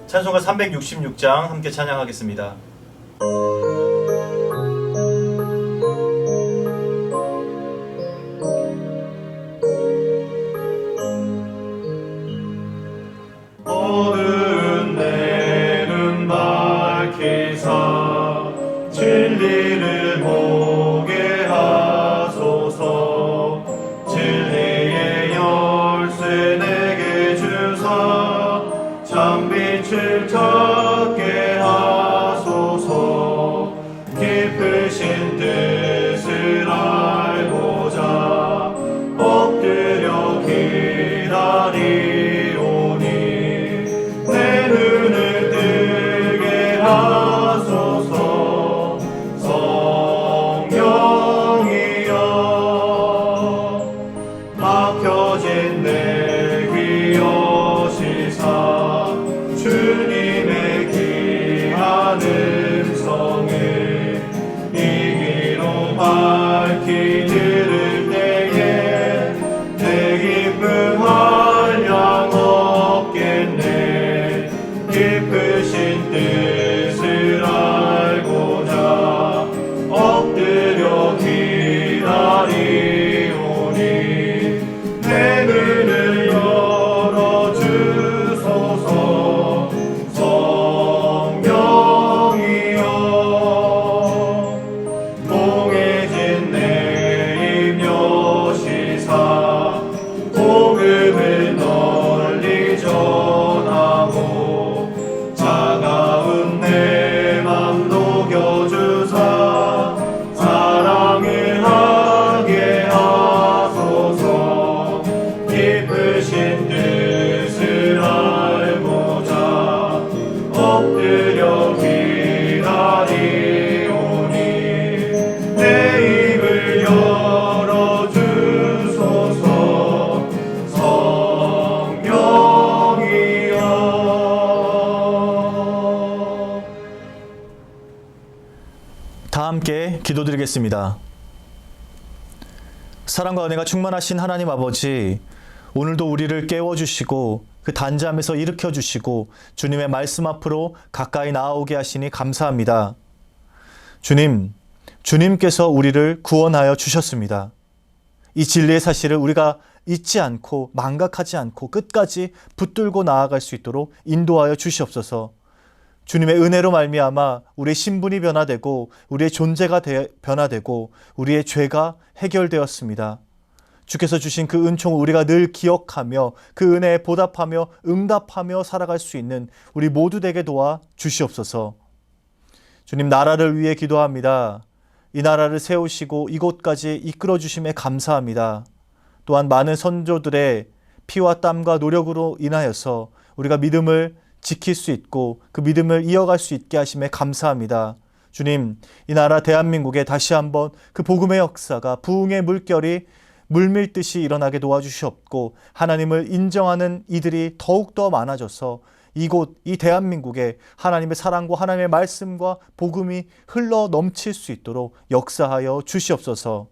찬송가 366장 함께 찬양하겠습니다. 어두운 내 눈 밝히사 진리를 보게 하소서. 진리의 열쇠 내게 주사 참빛을 찾게 하소서. 깊으신 뜻을 알고자 엎드려 기다리오니 내 눈을 뜨게 하소서. 성령이여 막혀진 내 귀 여시사 주님의 귀한 음성을 이 귀로 밝히 들을 때에 내 기쁨 한량 없겠네. 깊으신 뜻을 알고자 엎드려 기다리오니 내 눈을 열어주소서. 성령이여 공해진 내 입 여시사 복음을 널리 전하고 차가운 내 맘 녹여주사 사랑을 하게 하소서. 깊으신 뜻을 알고자 엎드려 기다리오니 내 입을 열어주소서. 성령이여. 다 함께 기도드리겠습니다. 사랑과 은혜가 충만하신 하나님 아버지, 오늘도 우리를 깨워주시고 그 단잠에서 일으켜주시고 주님의 말씀 앞으로 가까이 나아오게 하시니 감사합니다. 주님, 주님께서 우리를 구원하여 주셨습니다. 이 진리의 사실을 우리가 잊지 않고 망각하지 않고 끝까지 붙들고 나아갈 수 있도록 인도하여 주시옵소서. 주님의 은혜로 말미암아 우리의 신분이 변화되고 우리의 존재가 변화되고 우리의 죄가 해결되었습니다. 주께서 주신 그 은총을 우리가 늘 기억하며 그 은혜에 보답하며 응답하며 살아갈 수 있는 우리 모두 되게 도와 주시옵소서. 주님, 나라를 위해 기도합니다. 이 나라를 세우시고 이곳까지 이끌어 주심에 감사합니다. 또한 많은 선조들의 피와 땀과 노력으로 인하여서 우리가 믿음을 지킬 수 있고 그 믿음을 이어갈 수 있게 하심에 감사합니다. 주님, 이 나라 대한민국에 다시 한번 그 복음의 역사가 부흥의 물결이 물밀듯이 일어나게 도와주시옵고 하나님을 인정하는 이들이 더욱더 많아져서 이곳 이 대한민국에 하나님의 사랑과 하나님의 말씀과 복음이 흘러 넘칠 수 있도록 역사하여 주시옵소서.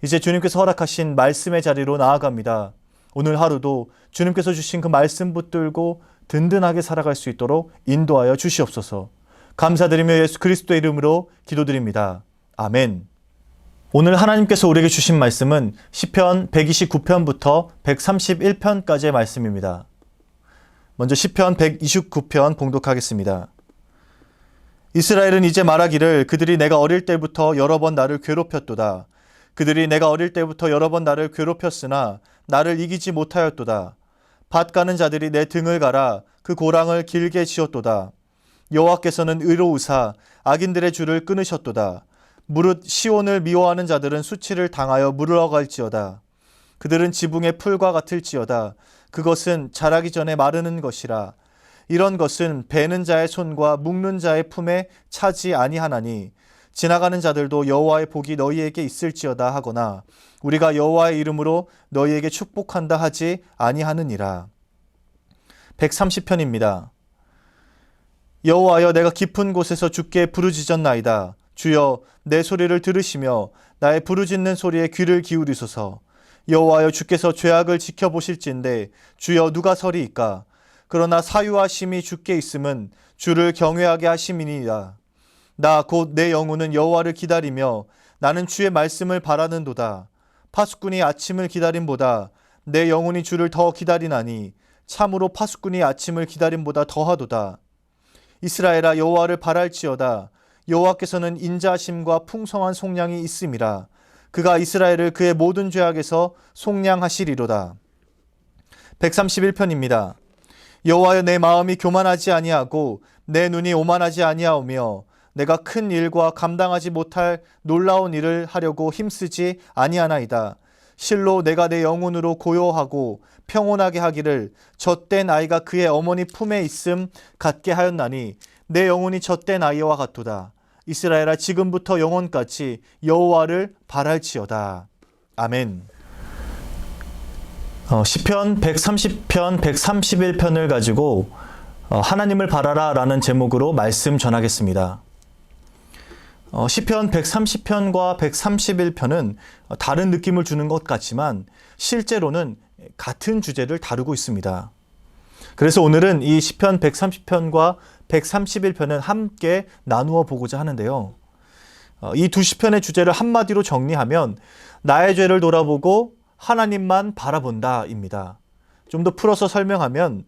이제 주님께서 허락하신 말씀의 자리로 나아갑니다. 오늘 하루도 주님께서 주신 그 말씀 붙들고 든든하게 살아갈 수 있도록 인도하여 주시옵소서. 감사드리며 예수 그리스도의 이름으로 기도드립니다. 아멘. 오늘 하나님께서 우리에게 주신 말씀은 시편 129편부터 131편까지의 말씀입니다. 먼저 시편 129편 봉독하겠습니다. 이스라엘은 이제 말하기를 그들이 내가 어릴 때부터 여러 번 나를 괴롭혔도다. 그들이 내가 어릴 때부터 여러 번 나를 괴롭혔으나 나를 이기지 못하였도다. 밭 가는 자들이 내 등을 갈아 그 고랑을 길게 지었도다. 여호와께서는 의로우사 악인들의 줄을 끊으셨도다. 무릇 시온을 미워하는 자들은 수치를 당하여 물러갈지어다. 그들은 지붕의 풀과 같을지어다. 그것은 자라기 전에 마르는 것이라. 이런 것은 베는 자의 손과 묶는 자의 품에 차지 아니하나니 지나가는 자들도 여호와의 복이 너희에게 있을지어다 하거나 우리가 여호와의 이름으로 너희에게 축복한다 하지 아니하느니라. 130편입니다. 여호와여, 내가 깊은 곳에서 주께 부르짖었나이다. 주여, 내 소리를 들으시며 나의 부르짖는 소리에 귀를 기울이소서. 여호와여, 주께서 죄악을 지켜보실진데 주여 누가 서리이까? 그러나 사유하심이 주께 있음은 주를 경외하게 하심이니이다. 나 곧 내 영혼은 여호와를 기다리며 나는 주의 말씀을 바라는도다. 파수꾼이 아침을 기다림보다 내 영혼이 주를 더 기다리나니 참으로 파수꾼이 아침을 기다림보다 더하도다. 이스라엘아 여호와를 바랄지어다. 여호와께서는 인자하심과 풍성한 속량이 있음이라. 그가 이스라엘을 그의 모든 죄악에서 속량하시리로다. 131편입니다. 여호와여 내 마음이 교만하지 아니하고 내 눈이 오만하지 아니하오며 내가 큰 일과 감당하지 못할 놀라운 일을 하려고 힘쓰지 아니하나이다. 실로 내가 내 영혼으로 고요하고 평온하게 하기를 젖된 아이가 그의 어머니 품에 있음 같게 하였나니 내 영혼이 젖된 아이와 같도다. 이스라엘아 지금부터 영원까지 여호와를 바랄지어다. 아멘. 시편 130편, 131편을 가지고 하나님을 바라라 라는 제목으로 말씀 전하겠습니다. 시편 130편과 131편은 다른 느낌을 주는 것 같지만 실제로는 같은 주제를 다루고 있습니다. 그래서 오늘은 이 시편 130편과 131편은 함께 나누어 보고자 하는데요. 이 두 시편의 주제를 한마디로 정리하면 나의 죄를 돌아보고 하나님만 바라본다입니다. 좀 더 풀어서 설명하면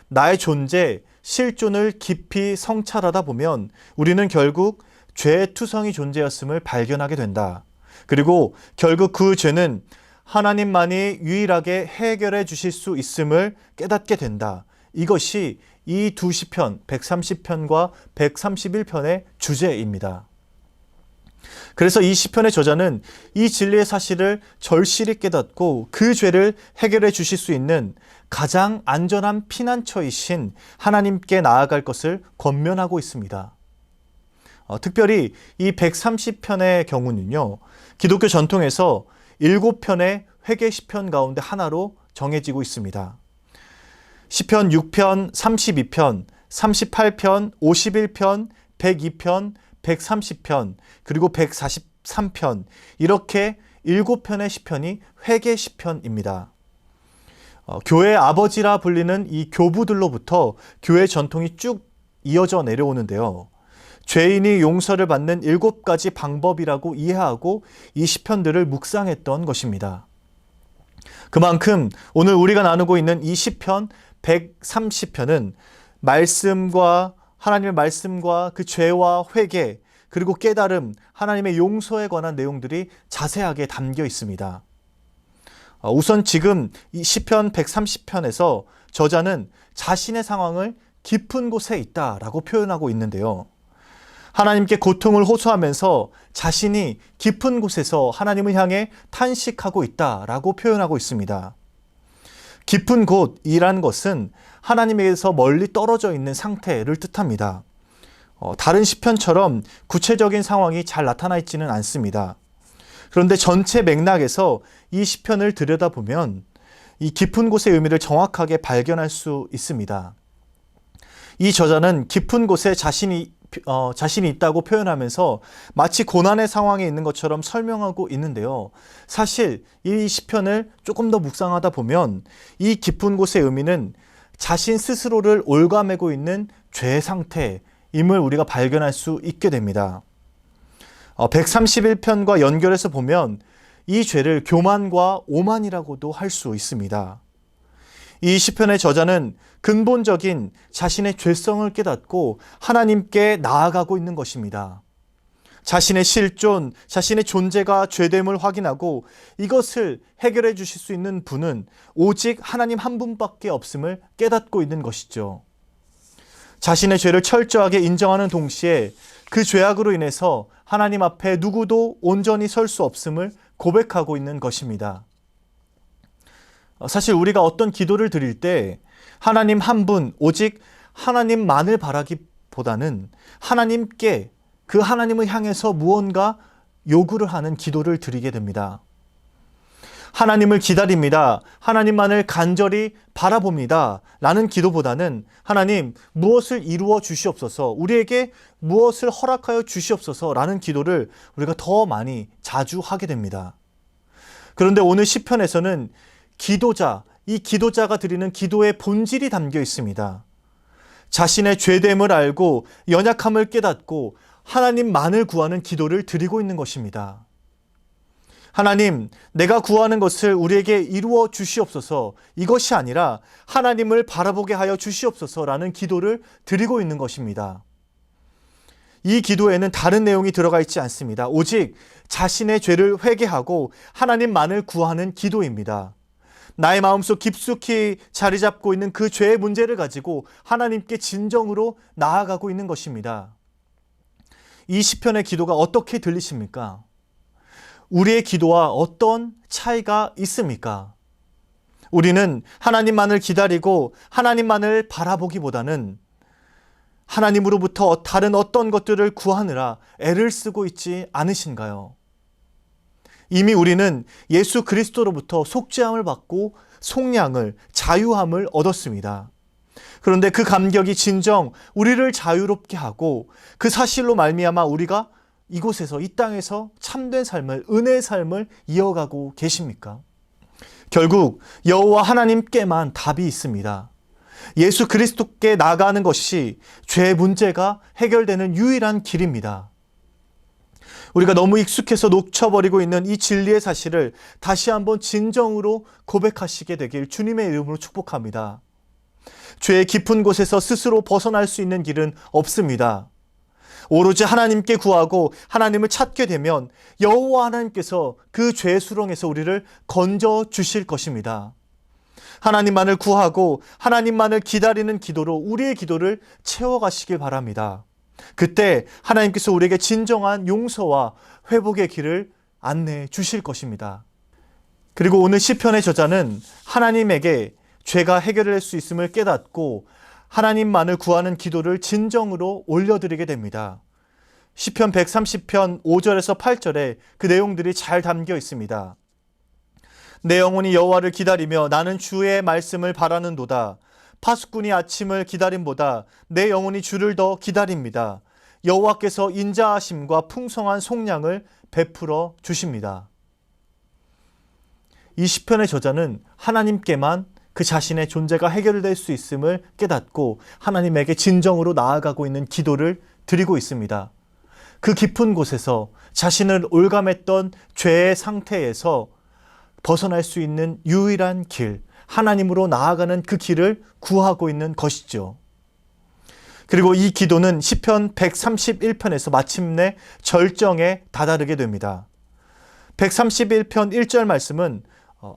나의 존재, 실존을 깊이 성찰하다 보면 우리는 결국 죄의 투성이 존재였음을 발견하게 된다. 그리고 결국 그 죄는 하나님만이 유일하게 해결해 주실 수 있음을 깨닫게 된다. 이것이 이 두 시편, 130편과 131편의 주제입니다. 그래서 이 시편의 저자는 이 진리의 사실을 절실히 깨닫고 그 죄를 해결해 주실 수 있는 가장 안전한 피난처이신 하나님께 나아갈 것을 권면하고 있습니다. 특별히 이 130편의 경우는요, 기독교 전통에서 7편의 회개 시편 가운데 하나로 정해지고 있습니다. 시편 6편, 32편, 38편, 51편, 102편, 130편, 그리고 143편, 이렇게 7편의 시편이 회개 시편입니다. 교회 아버지라 불리는 이 교부들로부터 교회 전통이 쭉 이어져 내려오는데요. 죄인이 용서를 받는 7가지 방법이라고 이해하고 이 시편들을 묵상했던 것입니다. 그만큼 오늘 우리가 나누고 있는 이 시편 130편은 하나님의 말씀과 그 죄와 회개, 그리고 깨달음, 하나님의 용서에 관한 내용들이 자세하게 담겨 있습니다. 우선 지금 이 시편 130편에서 저자는 자신의 상황을 깊은 곳에 있다라고 표현하고 있는데요. 하나님께 고통을 호소하면서 자신이 깊은 곳에서 하나님을 향해 탄식하고 있다라고 표현하고 있습니다. 깊은 곳이란 것은 하나님에게서 멀리 떨어져 있는 상태를 뜻합니다. 다른 시편처럼 구체적인 상황이 잘 나타나 있지는 않습니다. 그런데 전체 맥락에서 이 시편을 들여다보면 이 깊은 곳의 의미를 정확하게 발견할 수 있습니다. 이 저자는 깊은 곳에 자신이 있다고 표현하면서 마치 고난의 상황에 있는 것처럼 설명하고 있는데요. 사실 이 시편을 조금 더 묵상하다 보면 이 깊은 곳의 의미는 자신 스스로를 옭아매고 있는 죄의 상태임을 우리가 발견할 수 있게 됩니다. 131편과 연결해서 보면 이 죄를 교만과 오만이라고도 할 수 있습니다. 이 시편의 저자는 근본적인 자신의 죄성을 깨닫고 하나님께 나아가고 있는 것입니다. 자신의 실존, 자신의 존재가 죄됨을 확인하고 이것을 해결해 주실 수 있는 분은 오직 하나님 한 분밖에 없음을 깨닫고 있는 것이죠. 자신의 죄를 철저하게 인정하는 동시에 그 죄악으로 인해서 하나님 앞에 누구도 온전히 설 수 없음을 고백하고 있는 것입니다. 사실 우리가 어떤 기도를 드릴 때 하나님 한 분, 오직 하나님만을 바라기보다는 하나님께 그 하나님을 향해서 무언가 요구를 하는 기도를 드리게 됩니다. 하나님을 기다립니다. 하나님만을 간절히 바라봅니다. 라는 기도보다는 하나님 무엇을 이루어 주시옵소서, 우리에게 무엇을 허락하여 주시옵소서 라는 기도를 우리가 더 많이 자주 하게 됩니다. 그런데 오늘 시편에서는 기도자, 이 기도자가 드리는 기도의 본질이 담겨 있습니다. 자신의 죄됨을 알고 연약함을 깨닫고 하나님만을 구하는 기도를 드리고 있는 것입니다. 하나님, 내가 구하는 것을 우리에게 이루어 주시옵소서, 이것이 아니라 하나님을 바라보게 하여 주시옵소서라는 기도를 드리고 있는 것입니다. 이 기도에는 다른 내용이 들어가 있지 않습니다. 오직 자신의 죄를 회개하고 하나님만을 구하는 기도입니다. 나의 마음속 깊숙이 자리 잡고 있는 그 죄의 문제를 가지고 하나님께 진정으로 나아가고 있는 것입니다. 이 시편의 기도가 어떻게 들리십니까? 우리의 기도와 어떤 차이가 있습니까? 우리는 하나님만을 기다리고 하나님만을 바라보기보다는 하나님으로부터 다른 어떤 것들을 구하느라 애를 쓰고 있지 않으신가요? 이미 우리는 예수 그리스도로부터 속죄함을 받고 속량을, 자유함을 얻었습니다. 그런데 그 감격이 진정 우리를 자유롭게 하고 그 사실로 말미암아 우리가 이곳에서, 이 땅에서 참된 삶을, 은혜의 삶을 이어가고 계십니까? 결국 여호와 하나님께만 답이 있습니다. 예수 그리스도께 나아가는 것이 죄 문제가 해결되는 유일한 길입니다. 우리가 너무 익숙해서 놓쳐버리고 있는 이 진리의 사실을 다시 한번 진정으로 고백하시게 되길 주님의 이름으로 축복합니다. 죄의 깊은 곳에서 스스로 벗어날 수 있는 길은 없습니다. 오로지 하나님께 구하고 하나님을 찾게 되면 여호와 하나님께서 그 죄의 수렁에서 우리를 건져 주실 것입니다. 하나님만을 구하고 하나님만을 기다리는 기도로 우리의 기도를 채워가시길 바랍니다. 그때 하나님께서 우리에게 진정한 용서와 회복의 길을 안내해 주실 것입니다. 그리고 오늘 시편의 저자는 하나님에게 죄가 해결될 수 있음을 깨닫고 하나님만을 구하는 기도를 진정으로 올려드리게 됩니다. 시편 130편 5절에서 8절에 그 내용들이 잘 담겨 있습니다. 내 영혼이 여호와를 기다리며 나는 주의 말씀을 바라는도다. 파수꾼이 아침을 기다림보다 내 영혼이 주를 더 기다립니다. 여호와께서 인자하심과 풍성한 속량을 베풀어 주십니다. 이 시편의 저자는 하나님께만 그 자신의 존재가 해결될 수 있음을 깨닫고 하나님에게 진정으로 나아가고 있는 기도를 드리고 있습니다. 그 깊은 곳에서 자신을 올감했던 죄의 상태에서 벗어날 수 있는 유일한 길, 하나님으로 나아가는 그 길을 구하고 있는 것이죠. 그리고 이 기도는 시편 131편에서 마침내 절정에 다다르게 됩니다. 131편 1절 말씀은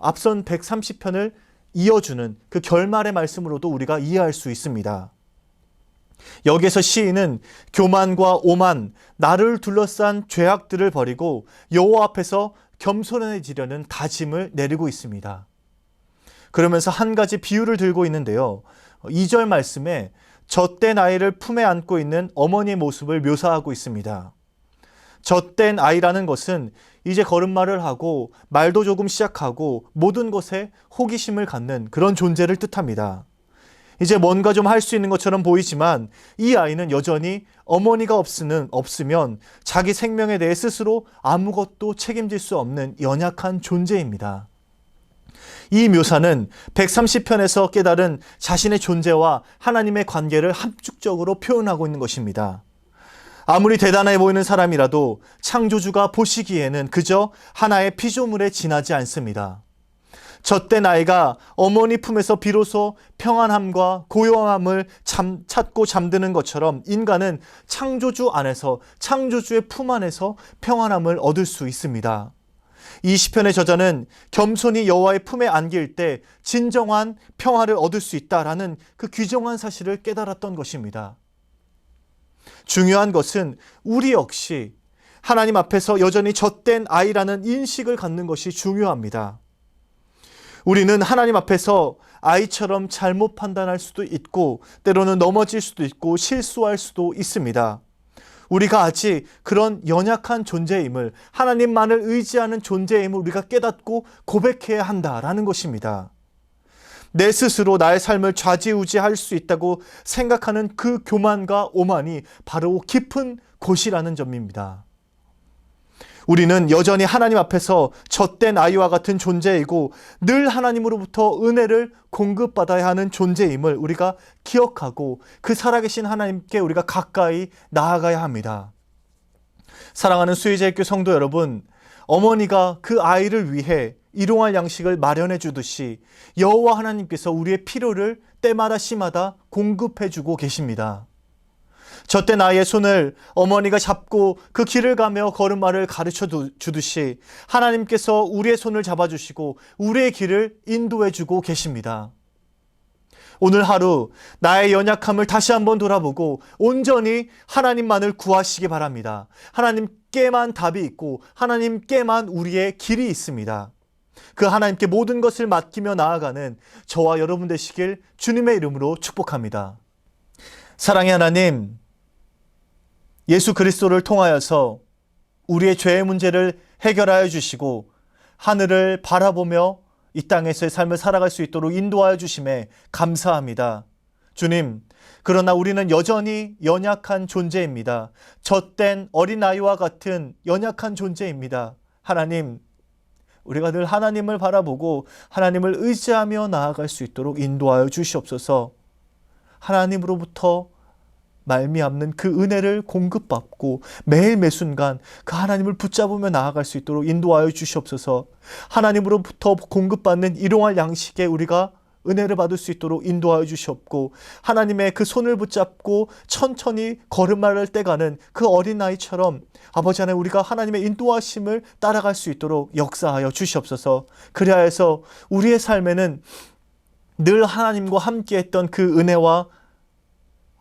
앞선 130편을 이어주는 그 결말의 말씀으로도 우리가 이해할 수 있습니다. 여기에서 시인은 교만과 오만, 나를 둘러싼 죄악들을 버리고 여호와 앞에서 겸손해지려는 다짐을 내리고 있습니다. 그러면서 한 가지 비유를 들고 있는데요. 2절 말씀에 젖된 아이를 품에 안고 있는 어머니의 모습을 묘사하고 있습니다. 젖된 아이라는 것은 이제 걸음마를 하고 말도 조금 시작하고 모든 것에 호기심을 갖는 그런 존재를 뜻합니다. 이제 뭔가 좀 할 수 있는 것처럼 보이지만 이 아이는 여전히 어머니가 없으면 자기 생명에 대해 스스로 아무것도 책임질 수 없는 연약한 존재입니다. 이 묘사는 130편에서 깨달은 자신의 존재와 하나님의 관계를 함축적으로 표현하고 있는 것입니다. 아무리 대단해 보이는 사람이라도 창조주가 보시기에는 그저 하나의 피조물에 지나지 않습니다. 젖된 아이가 어머니 품에서 비로소 평안함과 고요함을 찾고 잠드는 것처럼 인간은 창조주 안에서, 창조주의 품 안에서 평안함을 얻을 수 있습니다. 이 시편의 저자는 겸손히 여호와의 품에 안길 때 진정한 평화를 얻을 수 있다라는 그 귀중한 사실을 깨달았던 것입니다. 중요한 것은 우리 역시 하나님 앞에서 여전히 젖된 아이라는 인식을 갖는 것이 중요합니다. 우리는 하나님 앞에서 아이처럼 잘못 판단할 수도 있고 때로는 넘어질 수도 있고 실수할 수도 있습니다. 우리가 아직 그런 연약한 존재임을, 하나님만을 의지하는 존재임을 우리가 깨닫고 고백해야 한다라는 것입니다. 내 스스로 나의 삶을 좌지우지할 수 있다고 생각하는 그 교만과 오만이 바로 깊은 곳이라는 점입니다. 우리는 여전히 하나님 앞에서 젖된 아이와 같은 존재이고 늘 하나님으로부터 은혜를 공급받아야 하는 존재임을 우리가 기억하고 그 살아계신 하나님께 우리가 가까이 나아가야 합니다. 사랑하는 수의제일교 성도 여러분, 어머니가 그 아이를 위해 일용할 양식을 마련해 주듯이 여호와 하나님께서 우리의 필요를 때마다 시마다 공급해 주고 계십니다. 젖된 아이의 손을 어머니가 잡고 그 길을 가며 걸음마를 가르쳐 주듯이 하나님께서 우리의 손을 잡아주시고 우리의 길을 인도해 주고 계십니다. 오늘 하루 나의 연약함을 다시 한번 돌아보고 온전히 하나님만을 구하시기 바랍니다. 하나님께만 답이 있고 하나님께만 우리의 길이 있습니다. 그 하나님께 모든 것을 맡기며 나아가는 저와 여러분 되시길 주님의 이름으로 축복합니다. 사랑의 하나님, 예수 그리스도를 통하여서 우리의 죄의 문제를 해결하여 주시고 하늘을 바라보며 이 땅에서의 삶을 살아갈 수 있도록 인도하여 주심에 감사합니다. 주님, 그러나 우리는 여전히 연약한 존재입니다. 젖된 어린아이와 같은 연약한 존재입니다. 하나님, 우리가 늘 하나님을 바라보고 하나님을 의지하며 나아갈 수 있도록 인도하여 주시옵소서. 하나님으로부터 말미암는 그 은혜를 공급받고 매일 매순간 그 하나님을 붙잡으며 나아갈 수 있도록 인도하여 주시옵소서. 하나님으로부터 공급받는 일용할 양식에 우리가 은혜를 받을 수 있도록 인도하여 주시옵고 하나님의 그 손을 붙잡고 천천히 걸음마를 떼가는 그 어린아이처럼 아버지 하나님 우리가 하나님의 인도하심을 따라갈 수 있도록 역사하여 주시옵소서. 그리하여서 우리의 삶에는 늘 하나님과 함께했던 그 은혜와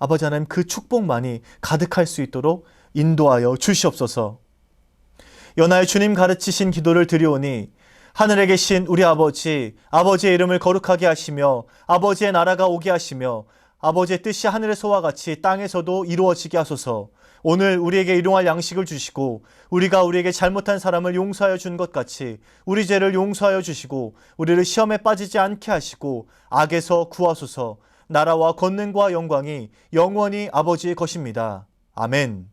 아버지 하나님 그 축복만이 가득할 수 있도록 인도하여 주시옵소서. 연하의 주님 가르치신 기도를 드리오니 하늘에 계신 우리 아버지, 아버지의 이름을 거룩하게 하시며 아버지의 나라가 오게 하시며 아버지의 뜻이 하늘에서와 같이 땅에서도 이루어지게 하소서. 오늘 우리에게 일용할 양식을 주시고 우리가 우리에게 잘못한 사람을 용서하여 준 것 같이 우리 죄를 용서하여 주시고 우리를 시험에 빠지지 않게 하시고 악에서 구하소서. 나라와 권능과 영광이 영원히 아버지의 것입니다. 아멘.